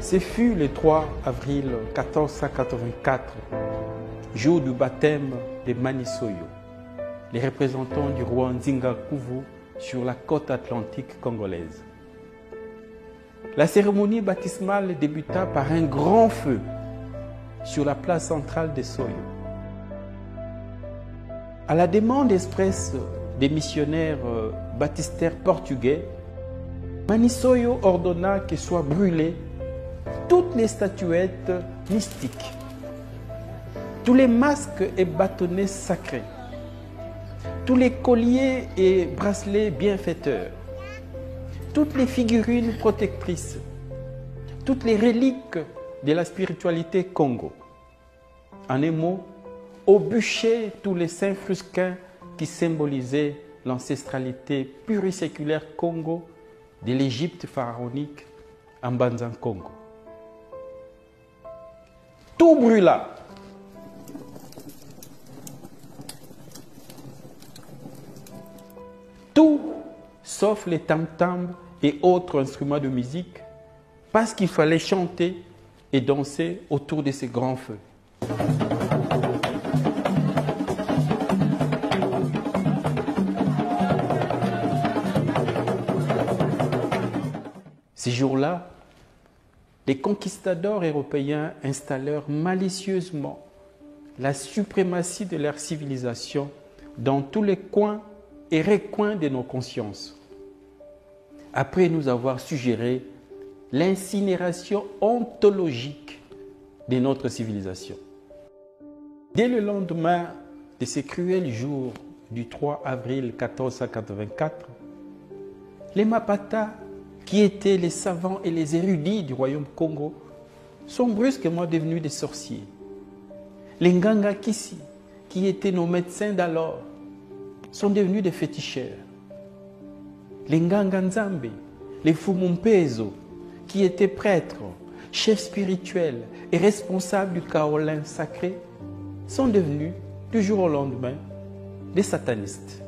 Ce fut le 3 avril 1484, jour du baptême de Manisoyo, les représentants du roi Nzinga-Kuvu sur la côte atlantique congolaise. La cérémonie baptismale débuta par un grand feu sur la place centrale de Soyo. À la demande expresse des missionnaires baptistères portugais, Manisoyo ordonna que soient brûlées toutes les statuettes mystiques, tous les masques et bâtonnets sacrés, tous les colliers et bracelets bienfaiteurs, toutes les figurines protectrices, toutes les reliques de la spiritualité Congo. En un mot, au bûcher tous les saints frusquins qui symbolisaient l'ancestralité pluriséculaire Congo de l'Égypte pharaonique en Banzan-Congo. Tout brûla. Tout sauf les tam-tams et autres instruments de musique, parce qu'il fallait chanter et danser autour de ces grands feux. Ces jours-là, les conquistadors européens installèrent malicieusement la suprématie de leur civilisation dans tous les coins et recoins de nos consciences, après nous avoir suggéré l'incinération ontologique de notre civilisation. Dès le lendemain de ces cruels jours du 3 avril 1484, les Mapata, qui étaient les savants et les érudits du royaume Congo, sont brusquement devenus des sorciers. Les Nganga Kisi, qui étaient nos médecins d'alors, sont devenus des féticheurs. Les Nganga Nzambe, les Fumumpezo, qui étaient prêtres, chefs spirituels et responsables du kaolin sacré, sont devenus, du jour au lendemain, des satanistes.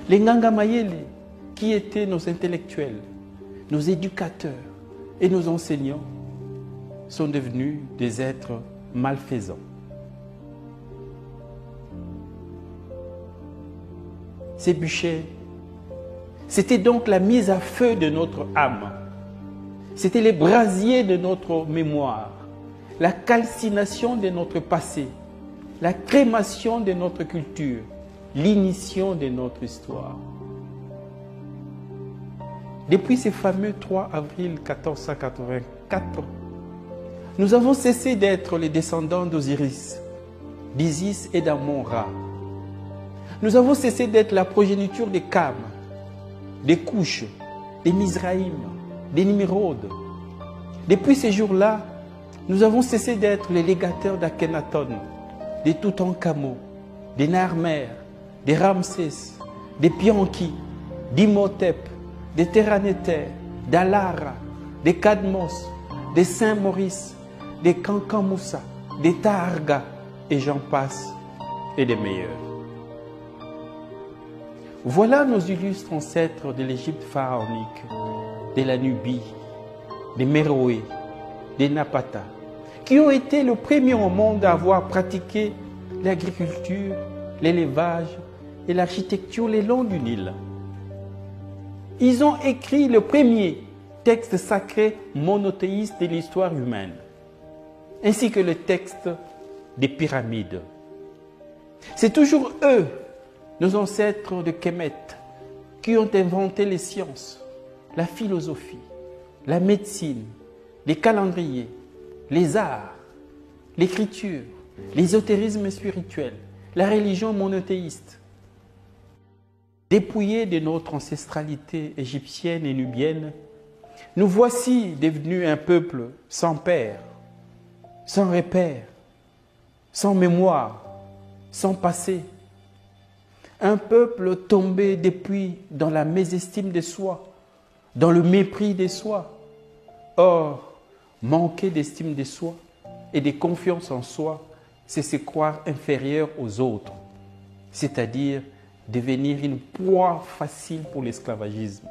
Les Nganga Mayele, qui étaient nos intellectuels, nos éducateurs et nos enseignants, sont devenus des êtres malfaisants. Ces bûchers, c'était donc la mise à feu de notre âme. C'était les brasiers de notre mémoire, la calcination de notre passé, la crémation de notre culture, l'ignition de notre histoire. Depuis ce fameux 3 avril 1484, nous avons cessé d'être les descendants d'Osiris, d'Isis et d'Amon-Ra. Nous avons cessé d'être la progéniture des Kam, des Couches, des Mizraïm, des Nimrod. Depuis ces jours-là, nous avons cessé d'être les légateurs d'Akhenaton, des Toutankhamon, des Narmer, des Ramsès, des Pianki, d'Imhotep, des Terranéter, d'Alara, des Cadmos, des Saint-Maurice, des Kankamoussa, des Taharga, et j'en passe, et des meilleurs. Voilà nos illustres ancêtres de l'Égypte pharaonique, de la Nubie, des Méroé, des Napata, qui ont été le premier au monde à avoir pratiqué l'agriculture, l'élevage et l'architecture le long du Nil. Ils ont écrit le premier texte sacré monothéiste de l'histoire humaine, ainsi que le texte des pyramides. C'est toujours eux, nos ancêtres de Kemet, qui ont inventé les sciences, la philosophie, la médecine, les calendriers, les arts, l'écriture, l'ésotérisme spirituel, la religion monothéiste. Dépouillés de notre ancestralité égyptienne et nubienne, nous voici devenus un peuple sans père, sans repère, sans mémoire, sans passé. Un peuple tombé depuis dans la mésestime de soi, dans le mépris de soi. Or, manquer d'estime de soi et de confiance en soi, c'est se croire inférieur aux autres, c'est-à-dire devenir une proie facile pour l'esclavagisme.